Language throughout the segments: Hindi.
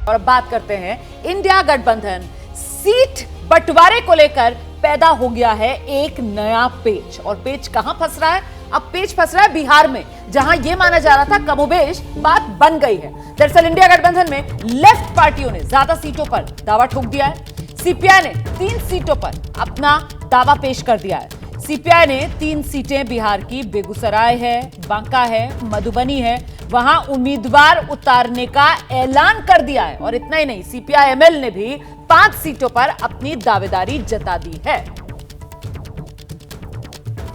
और अब बात करते हैं इंडिया गठबंधन सीट बंटवारे को लेकर पैदा हो गया है एक नया पेच। और पेच कहां फंस रहा है? अब पेच फंस रहा है बिहार में, जहां यह माना जा रहा था कमोबेश बात बन गई है। दरअसल इंडिया गठबंधन में लेफ्ट पार्टियों ने ज्यादा सीटों पर दावा ठोक दिया है। सीपीआई ने 3 सीटों पर अपना दावा पेश कर दिया है। सीपीआई ने 3 सीटें बिहार की बेगूसराय है, बांका है, मधुबनी है, वहां उम्मीदवार उतारने का ऐलान कर दिया है। और इतना ही नहीं, सीपीआई एमएल ने भी 5 सीटों पर अपनी दावेदारी जता दी है।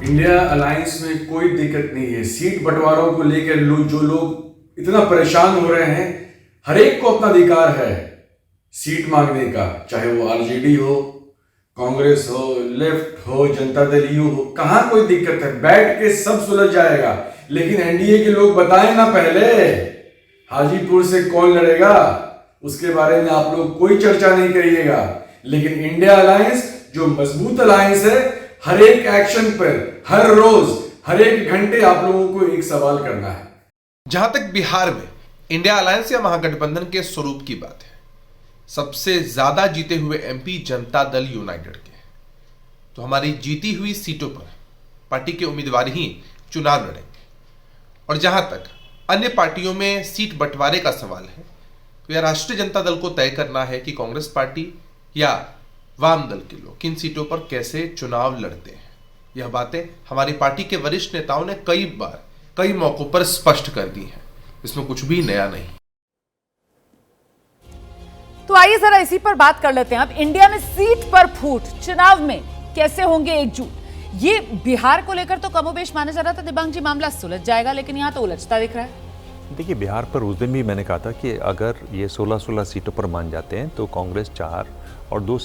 इंडिया अलायंस में कोई दिक्कत नहीं है। सीट बंटवारों को लेकर जो लोग इतना परेशान हो रहे हैं, हर एक को अपना अधिकार है सीट मांगने का, चाहे वो आरजेडी हो, कांग्रेस हो, लेफ्ट हो, जनता दल यू हो, कहां कोई दिक्कत है? बैठ के सब सुलझ जाएगा। लेकिन एनडीए के लोग बताएं ना पहले हाजीपुर से कौन लड़ेगा, उसके बारे में आप लोग कोई चर्चा नहीं करिएगा। लेकिन इंडिया अलायंस जो मजबूत अलायंस है, हर एक एक्शन पर, हर रोज, हर एक घंटे आप लोगों को एक सवाल करना है। जहां तक बिहार में इंडिया अलायंस या महागठबंधन के स्वरूप की बात है, सबसे ज्यादा जीते हुए एमपी जनता दल यूनाइटेड के, तो हमारी जीती हुई सीटों पर पार्टी के उम्मीदवार ही चुनाव लड़ेंगे। और जहां तक अन्य पार्टियों में सीट बंटवारे का सवाल है, तो यह राष्ट्रीय जनता दल को तय करना है कि कांग्रेस पार्टी या वाम दल के लोग किन सीटों पर कैसे चुनाव लड़ते हैं। यह बातें हमारी पार्टी के वरिष्ठ नेताओं ने कई बार कई मौकों पर स्पष्ट कर दी हैं। इसमें कुछ भी नया नहीं। तो आइए जरा इसी पर बात कर लेते हैं। अब इंडिया में सीट पर फूट, चुनाव में कैसे होंगे एकजुट, ये बिहार को लेकर तो कमोबेश माना जा रहा था दिबांग जी मामला सुलझ जाएगा, लेकिन यहां तो उलझता दिख रहा है। देखिए, बिहार पर उस दिन भी मैंने कहा था कि अगर ये 16-16 सीटों पर मान जाते हैं तो कांग्रेस 4 और 2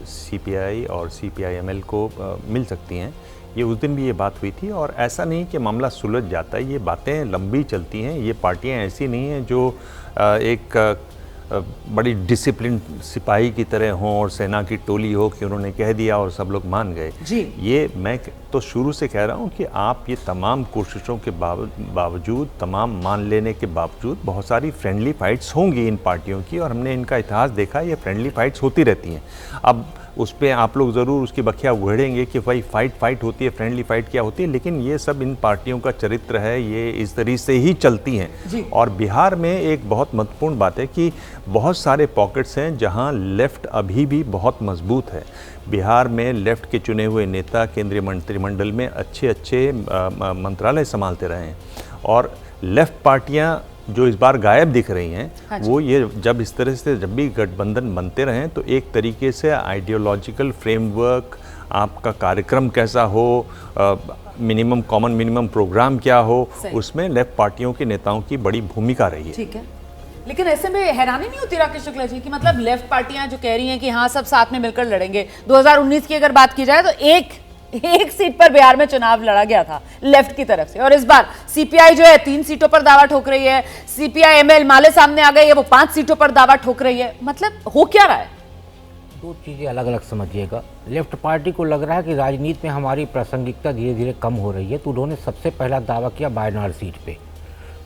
सीपीआई और सीपीआई-एमएल को मिल सकती हैं। ये उस दिन भी ये बात हुई थी। और ऐसा नहीं कि मामला सुलझ जाता है, ये बातें लंबी चलती हैं। ये पार्टियां ऐसी नहीं हैं जो एक बड़ी डिसिप्लिन सिपाही की तरह हों और सेना की टोली हो कि उन्होंने कह दिया और सब लोग मान गए जी। ये मैं तो शुरू से कह रहा हूँ कि आप ये तमाम कोशिशों के बावजूद, तमाम मान लेने के बावजूद बहुत सारी फ्रेंडली फाइट्स होंगी इन पार्टियों की, और हमने इनका इतिहास देखा, ये फ्रेंडली फाइट्स होती रहती हैं। अब उस पर आप लोग ज़रूर उसकी बखिया उघेड़ेंगे कि भाई फाइट होती है, फ्रेंडली फाइट क्या होती है, लेकिन ये सब इन पार्टियों का चरित्र है, ये इस तरीके से ही चलती हैं। और बिहार में एक बहुत महत्वपूर्ण बात है कि बहुत सारे पॉकेट्स हैं जहां लेफ़्ट अभी भी बहुत मजबूत है। बिहार में लेफ़्ट के चुने हुए नेता केंद्रीय मंत्रिमंडल में अच्छे मंत्रालय संभालते रहे हैं। और लेफ़्ट पार्टियां जो इस बार गायब दिख रही हैं, वो ये जब इस तरह से जब भी गठबंधन बनते रहें तो एक तरीके से आइडियोलॉजिकल फ्रेमवर्क, आपका कार्यक्रम कैसा हो, मिनिमम कॉमन मिनिमम प्रोग्राम क्या हो, उसमें लेफ्ट पार्टियों के नेताओं की बड़ी भूमिका रही है। ठीक है, लेकिन ऐसे में हैरानी नहीं होती राकेश शुक्ला जी कि मतलब लेफ्ट पार्टियां जो कह रही हैं कि हाँ सब साथ में मिलकर लड़ेंगे। 2019 की अगर बात की जाए तो एक सीट पर बिहार में चुनाव लड़ा गया था लेफ्ट की तरफ से, और इस बार सीपीआई जो है 3 सीटों पर दावा ठोक रही है, सीपीआई एमएल माले सामने आ गई है, वो 5 सीटों पर दावा ठोक रही है। मतलब हो क्या रहा है? 2 चीज़ें अलग अलग समझिएगा। लेफ्ट पार्टी को लग रहा है कि राजनीति में हमारी प्रासंगिकता धीरे धीरे कम हो रही है, तो उन्होंने सबसे पहला दावा किया वायनाड सीट पे।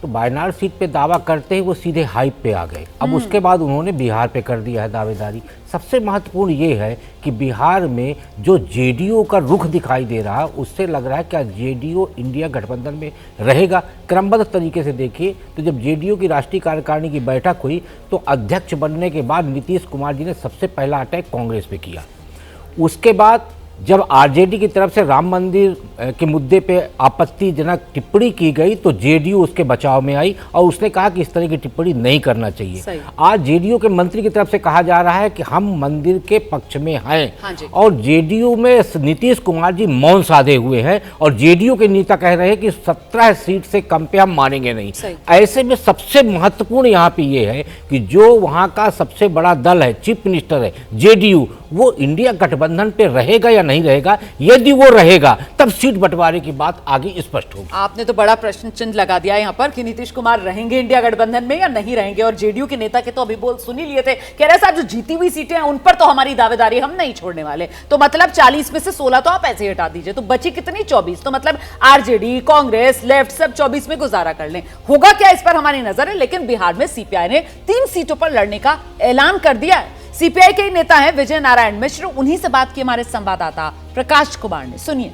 तो वायनाड सीट पे दावा करते ही वो सीधे हाइप पे आ गए। अब उसके बाद उन्होंने बिहार पे कर दिया है दावेदारी। सबसे महत्वपूर्ण ये है कि बिहार में जो जेडीयू का रुख दिखाई दे रहा है, उससे लग रहा है क्या जेडीयू इंडिया गठबंधन में रहेगा। क्रमबद्ध तरीके से देखिए तो जब जेडीयू की राष्ट्रीय कार्यकारिणी की बैठक हुई तो अध्यक्ष बनने के बाद नीतीश कुमार जी ने सबसे पहला अटैक कांग्रेस पे किया। उसके बाद जब आरजेडी की तरफ से राम मंदिर के मुद्दे पे आपत्तिजनक टिप्पणी की गई तो जेडीयू उसके बचाव में आई और उसने कहा कि इस तरह की टिप्पणी नहीं करना चाहिए। आज जेडीयू के मंत्री की तरफ से कहा जा रहा है कि हम मंदिर के पक्ष में हैं। हाँ, और जेडीयू में नीतीश कुमार जी मौन साधे हुए हैं और जेडीयू के नेता कह रहे हैं कि 17 सीट से कम पे हम मानेंगे नहीं। ऐसे में सबसे महत्वपूर्ण यहाँ पे ये है कि जो वहाँ का सबसे बड़ा दल है, चीफ मिनिस्टर है जेडीयू, वो इंडिया गठबंधन पे रहेगा या नहीं रहेगा। यदि वो रहेगा तब सीट बंटवारे की बात आगे स्पष्ट होगी। आपने तो बड़ा प्रश्न चिन्ह लगा दिया यहाँ पर कि नीतीश कुमार रहेंगे इंडिया गठबंधन में या नहीं रहेंगे। और जेडीयू के नेता के तो अभी बोल सुन ही लिए थे, कह रहे साहब जो जीती हुई सीटें हैं उन पर तो हमारी दावेदारी हम नहीं छोड़ने वाले। तो मतलब 40 में से 16 तो आप ऐसे ही हटा दीजिए, तो बची कितनी? 24। तो मतलब आरजेडी, कांग्रेस, लेफ्ट सब 24 में गुजारा कर लें। होगा क्या, इस पर हमारी नजर है। लेकिन बिहार में सीपीआई ने 3 सीटों पर लड़ने का ऐलान कर दिया है। सीपीआई के नेता हैं विजय नारायण मिश्र, उन्हीं से बात की हमारे संवाददाता प्रकाश कुमार ने। सुनिए।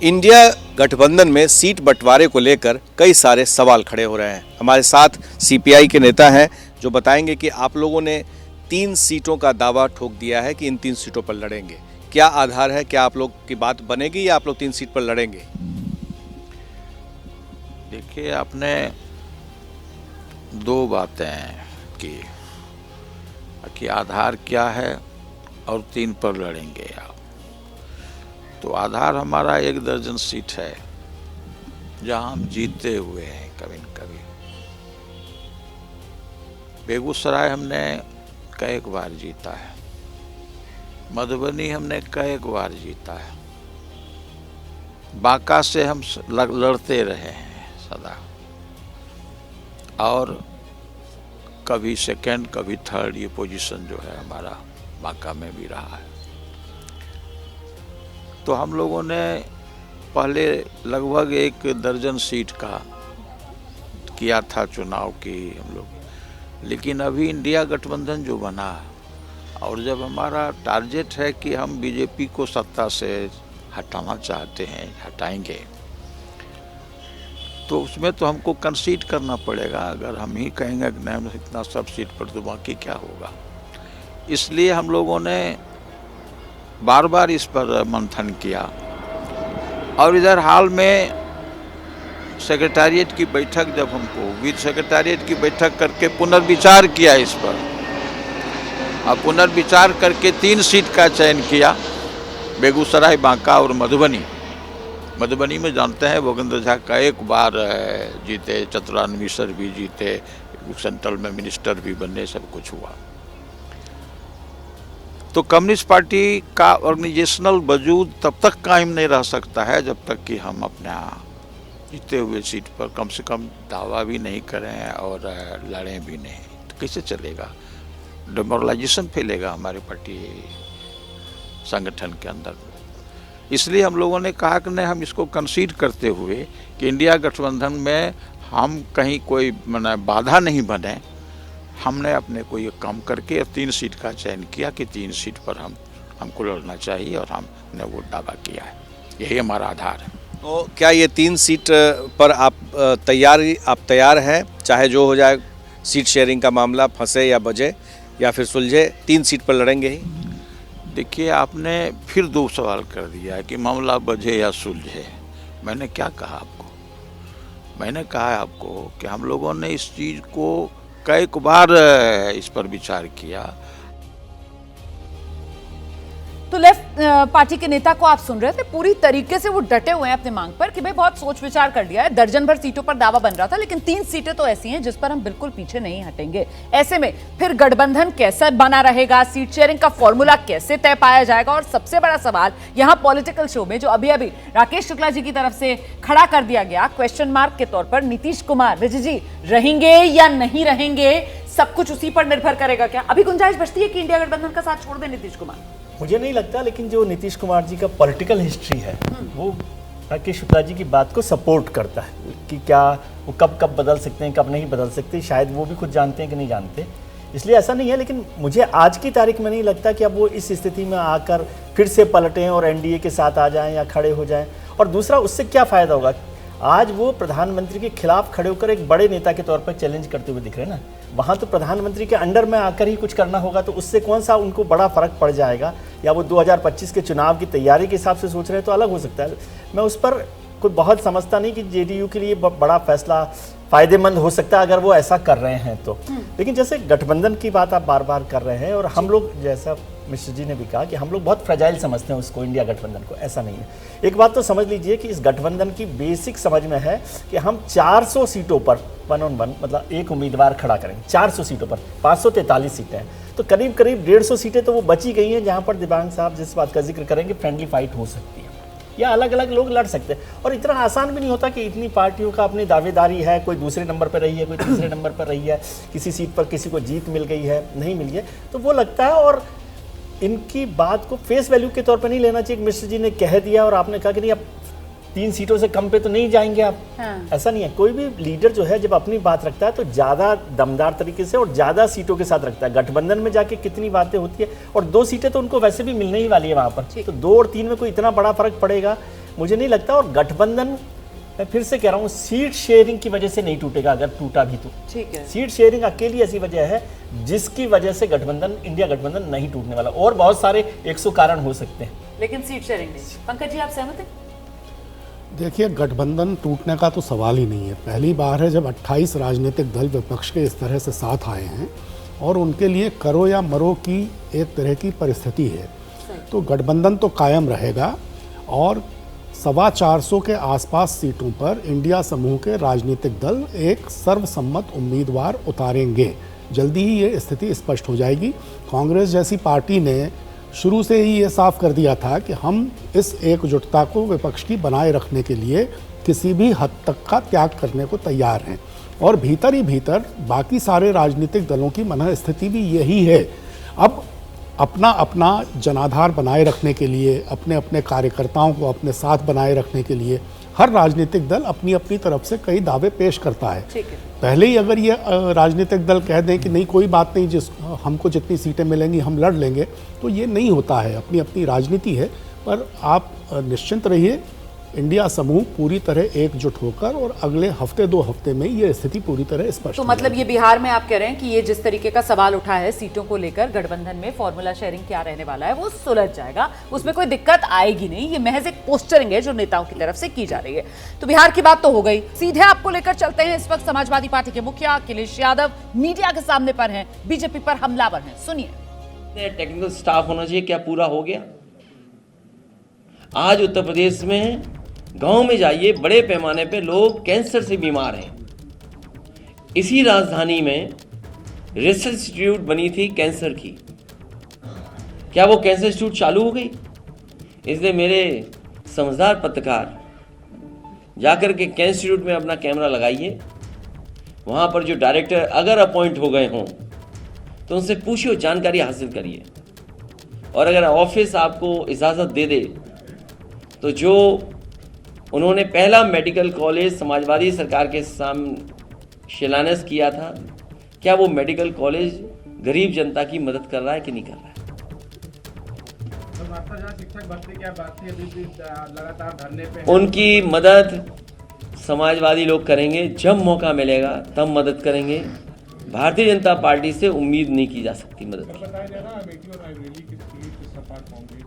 इंडिया गठबंधन में सीट बंटवारे को लेकर कई सारे सवाल खड़े हो रहे हैं। हमारे साथ सीपीआई के नेता हैं जो बताएंगे कि आप लोगों ने 3 सीटों का दावा ठोक दिया है कि इन 3 सीटों पर लड़ेंगे। क्या आधार है, क्या आप लोग की बात बनेगी या आप लोग 3 सीट पर लड़ेंगे? देखिए, आपने 2 बातें की कि आधार क्या है और 3 पर लड़ेंगे आप। तो आधार हमारा 1 दर्जन सीट है जहां हम जीते हुए हैं कभी न कभी। बेगूसराय हमने कई बार जीता है, मधुबनी हमने कई बार जीता है, बांका से हम लड़ते रहे हैं सदा, और कभी सेकंड कभी थर्ड ये पोजीशन जो है हमारा बांका में भी रहा है। तो हम लोगों ने पहले लगभग 1 दर्जन सीट का किया था चुनाव की हम लोग। लेकिन अभी इंडिया गठबंधन जो बना और जब हमारा टारगेट है कि हम बीजेपी को सत्ता से हटाना चाहते हैं, हटाएंगे, तो उसमें तो हमको कंसीड करना पड़ेगा। अगर हम ही कहेंगे कि नहीं इतना सब सीट पर, तो बाकी क्या होगा। इसलिए हम लोगों ने बार बार इस पर मंथन किया और इधर हाल में सेक्रेटेरिएट की बैठक, जब हमको विद सेक्रेटेरिएट की बैठक करके पुनर्विचार किया इस पर, और पुनर्विचार करके 3 सीट का चयन किया, बेगूसराय, बांका और मधुबनी। मधुबनी में जानते हैं भूपेंद्र झा का 1 बार जीते, चतुरान मिश्र भी जीते, सेंट्रल में मिनिस्टर भी बने, सब कुछ हुआ। तो कम्युनिस्ट पार्टी का ऑर्गेनाइजेशनल वजूद तब तक कायम नहीं रह सकता है जब तक कि हम अपना जीते हुए सीट पर कम से कम दावा भी नहीं करें और लड़ें भी नहीं। तो कैसे चलेगा? डिमोरलाइजेशन फैलेगा हमारे पार्टी संगठन के अंदर। इसलिए हम लोगों ने कहा कि नहीं, हम इसको कंसीड करते हुए कि इंडिया गठबंधन में हम कहीं कोई बाधा नहीं बने, हमने अपने को ये कम करके 3 सीट का चयन किया कि 3 सीट पर हमको लड़ना चाहिए और हमने वो दावा किया है। यही हमारा आधार है। तो क्या ये 3 सीट पर आप तैयार हैं, चाहे जो हो जाए, सीट शेयरिंग का मामला फंसे या बजे या फिर सुलझे, 3 सीट पर लड़ेंगे ही? देखिए, आपने फिर 2 सवाल कर दिया है कि मामला बजे या सुलझे। मैंने क्या कहा आपको? मैंने कहा आपको कि हम लोगों ने इस चीज़ को कई बार इस पर विचार किया। तो लेफ्ट पार्टी के नेता को आप सुन रहे थे, पूरी तरीके से वो डटे हुए हैं अपने मांग पर कि भाई बहुत सोच विचार कर लिया है। दर्जन भर सीटों पर दावा बन रहा था, लेकिन 3 सीटें तो ऐसी हैं जिस पर हम बिल्कुल पीछे नहीं हटेंगे। ऐसे में फिर गठबंधन कैसा बना रहेगा, सीट शेयरिंग का फॉर्मूला कैसे तय पाया जाएगा, और सबसे बड़ा सवाल यहां पॉलिटिकल शो में जो अभी अभी राकेश शुक्ला जी की तरफ से खड़ा कर दिया गया क्वेश्चन मार्क के तौर पर, नीतीश कुमार विजय जी रहेंगे या नहीं रहेंगे, सब कुछ उसी पर निर्भर करेगा। क्या अभी गुंजाइश बचती है कि इंडिया गठबंधन का साथ छोड़ दे नीतीश कुमार? मुझे नहीं लगता, लेकिन जो नीतीश कुमार जी का पॉलिटिकल हिस्ट्री है वो राकेश शुक्ला जी की बात को सपोर्ट करता है कि क्या वो कब कब बदल सकते हैं, कब नहीं बदल सकते, शायद वो भी खुद जानते हैं कि नहीं जानते। इसलिए ऐसा नहीं है, लेकिन मुझे आज की तारीख में नहीं लगता कि अब वो इस स्थिति में आकर फिर से पलटें और एनडीए के साथ आ जाएं या खड़े हो जाएं। और दूसरा, उससे क्या फ़ायदा होगा? आज वो प्रधानमंत्री के खिलाफ खड़े होकर एक बड़े नेता के तौर पर चैलेंज करते हुए दिख रहे हैं ना। वहाँ तो प्रधानमंत्री के अंडर में आकर ही कुछ करना होगा, तो उससे कौन सा उनको बड़ा फर्क पड़ जाएगा। या वो 2025 के चुनाव की तैयारी के हिसाब से सोच रहे हैं तो अलग हो सकता है। मैं उस पर कोई बहुत समझता नहीं कि जेडीयू के लिए बड़ा फैसला फ़ायदेमंद हो सकता है अगर वो ऐसा कर रहे हैं तो। लेकिन जैसे गठबंधन की बात आप बार बार कर रहे हैं, और हम लोग, जैसा मिश्र जी ने भी कहा कि हम लोग बहुत फ्रेजाइल समझते हैं उसको, इंडिया गठबंधन को। ऐसा नहीं है। एक बात तो समझ लीजिए कि इस गठबंधन की बेसिक समझ में है कि हम 400 सीटों पर 1 on 1 मतलब एक उम्मीदवार खड़ा करेंगे। 400 सीटों पर 543 सीटें हैं। तो करीब करीब 150 सीटें तो वो बची गई हैं जहाँ पर दिव्यांग साहब जिस बात का जिक्र करेंगे फ्रेंडली फाइट हो सकती है या अलग अलग लोग लड़ सकते हैं। और इतना आसान भी नहीं होता कि इतनी पार्टियों का अपनी दावेदारी है, कोई दूसरे नंबर पर रही है, कोई तीसरे नंबर पर रही है, किसी सीट पर किसी को जीत मिल गई है, नहीं मिली है, तो वो लगता है। और इनकी बात को फेस वैल्यू के तौर पर नहीं लेना चाहिए। मिश्र जी ने कह दिया और आपने कहा कि नहीं अब 3 सीटों से कम पे तो नहीं जाएंगे आप। हाँ। ऐसा नहीं है, कोई भी लीडर जो है जब अपनी बात रखता है तो ज़्यादा दमदार तरीके से और ज़्यादा सीटों के साथ रखता है। गठबंधन में जाके कितनी बातें होती है, और 2 सीटें तो उनको वैसे भी मिलने ही वाली है वहाँ पर, तो 2 और 3 में कोई इतना बड़ा फर्क पड़ेगा मुझे नहीं लगता। और गठबंधन मैं फिर से कह रहा हूँ सीट शेयरिंग की वजह से नहीं टूटेगा, अगर टूटा भी तो ठीक है। सीट शेयरिंग अकेली ऐसी वजह है जिसकी वजह से गठबंधन, इंडिया गठबंधन नहीं टूटने वाला। और बहुत सारे 100 कारण हो सकते हैं, लेकिन सीट शेयरिंग नहीं। पंकज जी, आप सहमत हैं? देखिए, गठबंधन टूटने का तो सवाल ही नहीं है। पहली बार है जब 28 राजनीतिक दल विपक्ष के इस तरह से साथ आए हैं और उनके लिए करो या मरो की एक तरह की परिस्थिति है, तो गठबंधन तो कायम रहेगा। और 425 के आसपास सीटों पर इंडिया समूह के राजनीतिक दल एक सर्वसम्मत उम्मीदवार उतारेंगे। जल्दी ही ये स्थिति स्पष्ट हो जाएगी। कांग्रेस जैसी पार्टी ने शुरू से ही ये साफ कर दिया था कि हम इस एकजुटता को विपक्ष की बनाए रखने के लिए किसी भी हद तक का त्याग करने को तैयार हैं। और भीतर ही भीतर बाकी सारे राजनीतिक दलों की मनः स्थिति भी यही है। अब अपना अपना जनाधार बनाए रखने के लिए, अपने अपने कार्यकर्ताओं को अपने साथ बनाए रखने के लिए हर राजनीतिक दल अपनी अपनी तरफ से कई दावे पेश करता है। पहले ही अगर ये राजनीतिक दल कह दें कि नहीं कोई बात नहीं, जिस हमको जितनी सीटें मिलेंगी हम लड़ लेंगे, तो ये नहीं होता है। अपनी अपनी राजनीति है। पर आप निश्चिंत रहिए, इंडिया समूह पूरी तरह एकजुट होकर और अगले हफ्ते 2 हफ्ते में ये स्थिति पूरी तरह स्पष्ट तो हो मतलब जाएगी। ये बिहार में आप कह रहे हैं कि ये जिस तरीके का सवाल उठा है सीटों को लेकर गठबंधन में फॉर्मूला शेयरिंग क्या रहने वाला है वो सुलझ जाएगा, उसमें कोई दिक्कत आएगी नहीं। ये महज एक पोस्टरिंग है जो नेताओं की तरफ से की जा रही है। तो बिहार की बात तो हो गई, सीधे आपको लेकर चलते हैं। इस वक्त समाजवादी पार्टी के मुखिया अखिलेश यादव मीडिया के सामने पर हैं, बीजेपी पर हमलावर हैं। सुनिए। टेक्निकल स्टाफ होना चाहिए, क्या पूरा हो गया? आज उत्तर प्रदेश में गांव में जाइए, बड़े पैमाने पे लोग कैंसर से बीमार हैं। इसी राजधानी में रिसर्च इंस्टीट्यूट बनी थी कैंसर की, क्या वो कैंसर इंस्टीट्यूट चालू हो गई? इसलिए मेरे समझदार पत्रकार जाकर के कैंसर इंस्टीट्यूट में अपना कैमरा लगाइए। वहाँ पर जो डायरेक्टर अगर अपॉइंट हो गए हों तो उनसे पूछिए, जानकारी हासिल करिए। और अगर ऑफिस आपको इजाज़त दे दे तो जो उन्होंने पहला मेडिकल कॉलेज समाजवादी सरकार के सामने शिलान्यास किया था, क्या वो मेडिकल कॉलेज गरीब जनता की मदद कर रहा है कि नहीं कर रहा है? शिक्षक भर्ती की बात थी, अभी लगातार धरने पे उनकी मदद समाजवादी लोग करेंगे, जब मौका मिलेगा तब मदद करेंगे। भारतीय जनता पार्टी से उम्मीद नहीं की जा सकती मदद की। बताया जा रहा है अमेठी और रायबरेली की सीट सपा कांग्रेस।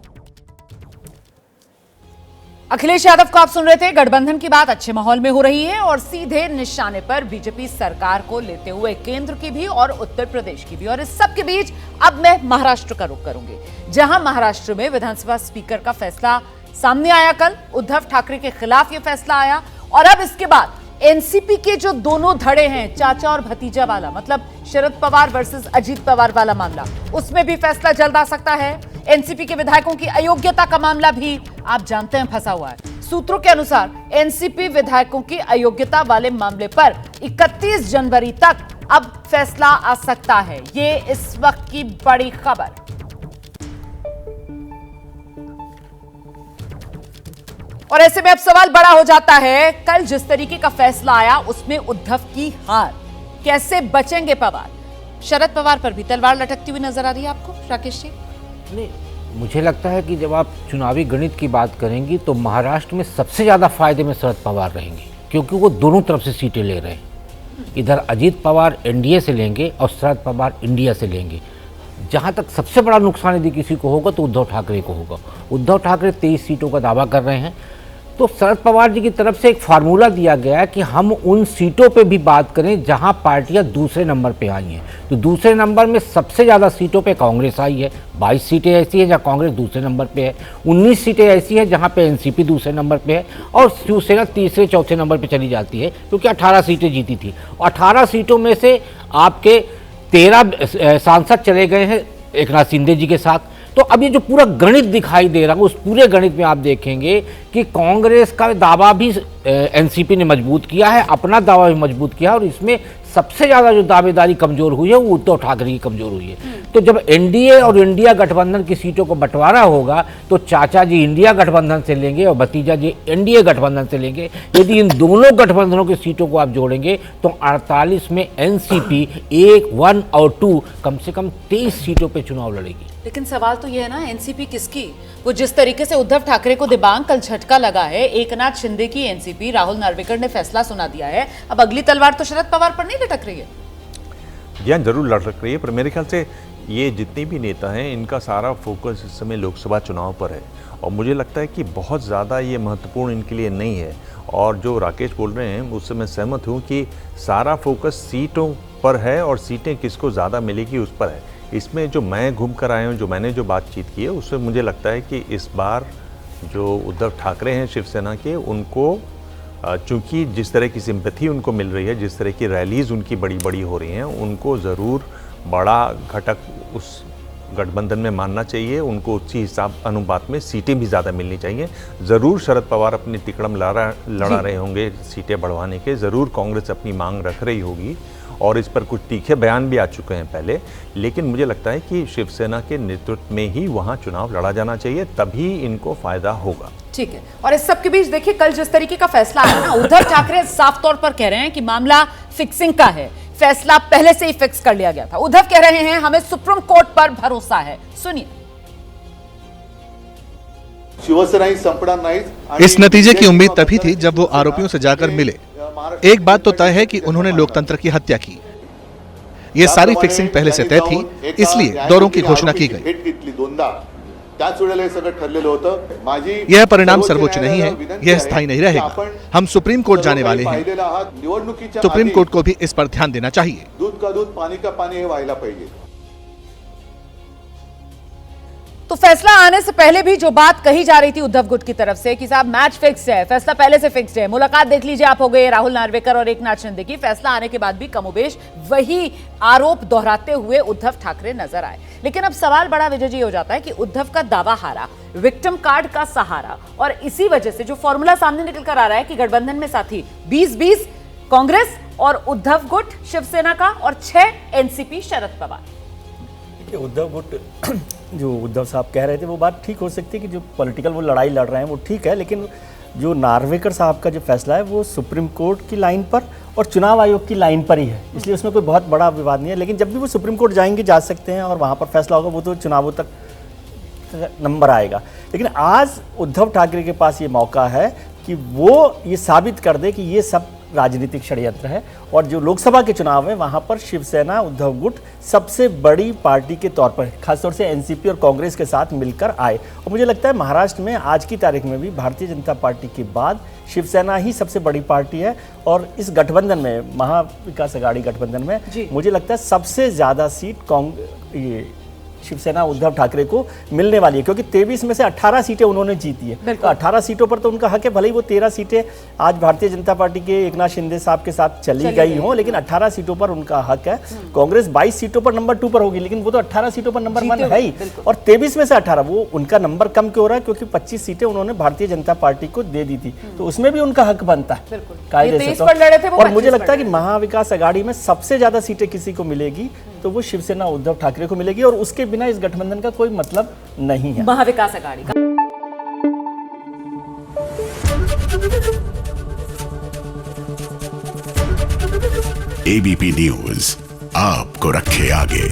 अखिलेश यादव को आप सुन रहे थे। गठबंधन की बात अच्छे माहौल में हो रही है और सीधे निशाने पर बीजेपी सरकार को लेते हुए केंद्र की भी और उत्तर प्रदेश की भी। और इस सब के बीच अब मैं महाराष्ट्र का रुख करूंगी, जहां महाराष्ट्र में विधानसभा स्पीकर का फैसला सामने आया। कल उद्धव ठाकरे के खिलाफ यह फैसला आया और अब इसके बाद एनसीपी के जो दोनों धड़े हैं, चाचा और भतीजा वाला, मतलब शरद पवार वर्सेस अजीत पवार वाला मामला, उसमें भी फैसला जल्द आ सकता है। एनसीपी के विधायकों की अयोग्यता का मामला भी आप जानते हैं फंसा हुआ है। सूत्रों के अनुसार एनसीपी विधायकों की अयोग्यता वाले मामले पर 31 जनवरी तक अब फैसला आ सकता है। ये इस वक्त की बड़ी खबर। और ऐसे में अब सवाल बड़ा हो जाता है, कल जिस तरीके का फैसला आया उसमें उद्धव की हार, कैसे बचेंगे पवार? शरद पवार पर भी तलवार लटकती हुई नजर आ रही है आपको, राकेश जी? नहीं, मुझे लगता है कि जब आप चुनावी गणित की बात करेंगी तो महाराष्ट्र में सबसे ज़्यादा फायदे में शरद पवार रहेंगे, क्योंकि वो दोनों तरफ से सीटें ले रहे हैं। इधर अजीत पवार एनडीए से लेंगे और शरद पवार इंडिया से लेंगे। जहाँ तक सबसे बड़ा नुकसान यदि किसी को होगा तो उद्धव ठाकरे को होगा। उद्धव ठाकरे 23 सीटों का दावा कर रहे हैं, तो शरद पवार जी की तरफ से एक फार्मूला दिया गया है कि हम उन सीटों पे भी बात करें जहां पार्टियां दूसरे नंबर पे आई हैं। तो दूसरे नंबर में सबसे ज़्यादा सीटों पे कांग्रेस आई है, 22 सीटें ऐसी हैं जहां कांग्रेस दूसरे नंबर पे है, 19 सीटें ऐसी हैं जहां पे एनसीपी दूसरे नंबर पे है और शिवसेना तीसरे चौथे नंबर पर चली जाती है, क्योंकि 18 सीटें जीती थी। और 18 सीटों में से आपके 13 सांसद चले गए हैं एकनाथ शिंदे जी के साथ। तो अब ये जो पूरा गणित दिखाई दे रहा है, उस पूरे गणित में आप देखेंगे कि कांग्रेस का दावा भी एनसीपी ने मजबूत किया है, अपना दावा भी मजबूत किया है, और इसमें सबसे ज़्यादा जो दावेदारी कमज़ोर हुई है वो उद्धव ठाकरे की कमज़ोर हुई है। तो जब एनडीए और इंडिया गठबंधन की सीटों को बंटवारा होगा तो चाचा जी इंडिया गठबंधन से लेंगे और भतीजा जी एनडीए गठबंधन से लेंगे। यदि इन दोनों गठबंधनों की सीटों को आप जोड़ेंगे तो 48 में एनसीपी 1, 1 और 2 कम से कम 23 सीटों पर चुनाव लड़ेगी। लेकिन सवाल तो ये है ना, एनसीपी किसकी? वो जिस तरीके से उद्धव ठाकरे को दिमाग कल झटका लगा है, एकनाथ शिंदे की एनसीपी, राहुल नार्वेकर ने फैसला सुना दिया है, अब अगली तलवार तो शरद पवार पर नहीं लटक रही है। ज्ञान जरूर लटक रही है, पर मेरे ख्याल से ये जितने भी नेता हैं इनका सारा फोकस इस समय लोकसभा चुनाव पर है, और मुझे लगता है कि बहुत ज़्यादा ये महत्वपूर्ण इनके लिए नहीं है। और जो राकेश बोल रहे हैं उससे मैं सहमत हूँ कि सारा फोकस सीटों पर है और सीटें किसको ज़्यादा मिलेगी उस पर है। इसमें जो मैं घूम कर आया हूँ, जो मैंने जो बातचीत की है, उससे मुझे लगता है कि इस बार जो उद्धव ठाकरे हैं शिवसेना के, उनको चूँकि जिस तरह की सिंपैथी उनको मिल रही है, जिस तरह की रैलीज़ उनकी बड़ी बड़ी हो रही हैं, उनको ज़रूर बड़ा घटक उस गठबंधन में मानना चाहिए। उनको उसी हिसाब अनुपात में सीटें भी ज़्यादा मिलनी चाहिए। ज़रूर शरद पवार अपनी तिकड़म लड़ा रहे होंगे सीटें बढ़वाने के, ज़रूर कांग्रेस अपनी मांग रख रही होगी, और इस पर कुछ तीखे बयान भी आ चुके हैं पहले। लेकिन मुझे लगता है कि शिवसेना के नेतृत्व में ही वहाँ चुनाव लड़ा जाना चाहिए, तभी इनको फ़ायदा होगा। ठीक है, और इस सब के बीच देखिए कल जिस तरीके का फैसला आया ना, उद्धव ठाकरे साफ तौर पर कह रहे हैं कि मामला फिक्सिंग का है, फैसला पहले से ही फिक्स कर लिया गया था। उद्धव कह रहे हैं हमें सुप्रीम कोर्ट पर भरोसा है। सुनिए। इस नतीजे की उम्मीद तभी थी जब वो आरोपियों से जाकर मिले। एक बात तो तय है कि उन्होंने लोकतंत्र की हत्या की। ये सारी फिक्सिंग पहले से तय थी, इसलिए दौरों की घोषणा की गई। यह परिणाम सर्वोच्च नहीं है, यह स्थायी नहीं रहेगा। हम सुप्रीम कोर्ट जाने वाले हैं। सुप्रीम कोर्ट को भी इस पर ध्यान देना चाहिए। दूध का दूध, पानी का पानी हे व्हायला पाहिजे। तो फैसला आने से पहले भी जो बात कही जा रही थी उद्धव गुट की तरफ से कि साहब मैच फिक्स है, फैसला पहले से फिक्स है, मुलाकात देख लीजिए आप हो गए राहुल नार्वेकर और एकनाथ शिंदे की, फैसला आने के बाद भी कमोबेश वही आरोप दोहराते हुए उद्धव ठाकरे नजर आए। लेकिन अब सवाल बड़ा विजय जी हो जाता है कि उद्धव का दावा हारा, विक्टिम कार्ड का सहारा, और इसी वजह से जो फॉर्मूला सामने निकल कर आ रहा है कि गठबंधन में साथी 20-20 कांग्रेस और उद्धव गुट शिवसेना का और 6 एनसीपी शरद पवार। उद्धव गुट जो उद्धव साहब कह रहे थे वो बात ठीक हो सकती है कि जो पॉलिटिकल वो लड़ाई लड़ रहे हैं वो ठीक है, लेकिन जो नार्वेकर साहब का जो फैसला है वो सुप्रीम कोर्ट की लाइन पर और चुनाव आयोग की लाइन पर ही है, इसलिए उसमें कोई बहुत बड़ा विवाद नहीं है। लेकिन जब भी वो सुप्रीम कोर्ट जाएंगे, जा सकते हैं और वहाँ पर फैसला होगा, वो तो चुनावों तक नंबर आएगा। लेकिन आज उद्धव ठाकरे के पास ये मौका है कि वो ये साबित कर दे कि ये सब राजनीतिक षड्यंत्र है, और जो लोकसभा के चुनाव है वहां पर शिवसेना उद्धव गुट सबसे बड़ी पार्टी के तौर पर खासतौर से एनसीपी और कांग्रेस के साथ मिलकर आए। और मुझे लगता है महाराष्ट्र में आज की तारीख में भी भारतीय जनता पार्टी के बाद शिवसेना ही सबसे बड़ी पार्टी है, और इस गठबंधन में, महाविकास अघाड़ी गठबंधन में मुझे लगता है सबसे ज्यादा सीट शिवसेना उद्धव ठाकरे को मिलने वाली है, क्योंकि 23 में से 18 सीटें उन्होंने जीती है। तो 18 सीटों पर तो उनका हक है, भले ही वो 13 सीटें आज भारतीय जनता पार्टी के एकनाथ शिंदे साहब के साथ चली गई हों, लेकिन 18 सीटों पर उनका हक है। कांग्रेस 22 सीटों पर नंबर 2 पर होगी, लेकिन वो तो 18 सीटों पर नंबर 1 है ही, और 23 में से 18 वो उनका नंबर कम क्यों हो रहा है, क्योंकि 25 सीटें उन्होंने भारतीय जनता पार्टी को दे दी थी, तो उसमें भी उनका हक बनता है कायदे से। और मुझे लगता है कि महाविकास अघाड़ी में सबसे ज्यादा सीटें किसी को मिलेगी तो वो शिवसेना उद्धव ठाकरे को मिलेगी, और उसके बिना इस गठबंधन का कोई मतलब नहीं है। महाविकास अघाड़ी का एबीपी न्यूज आपको रखे आगे।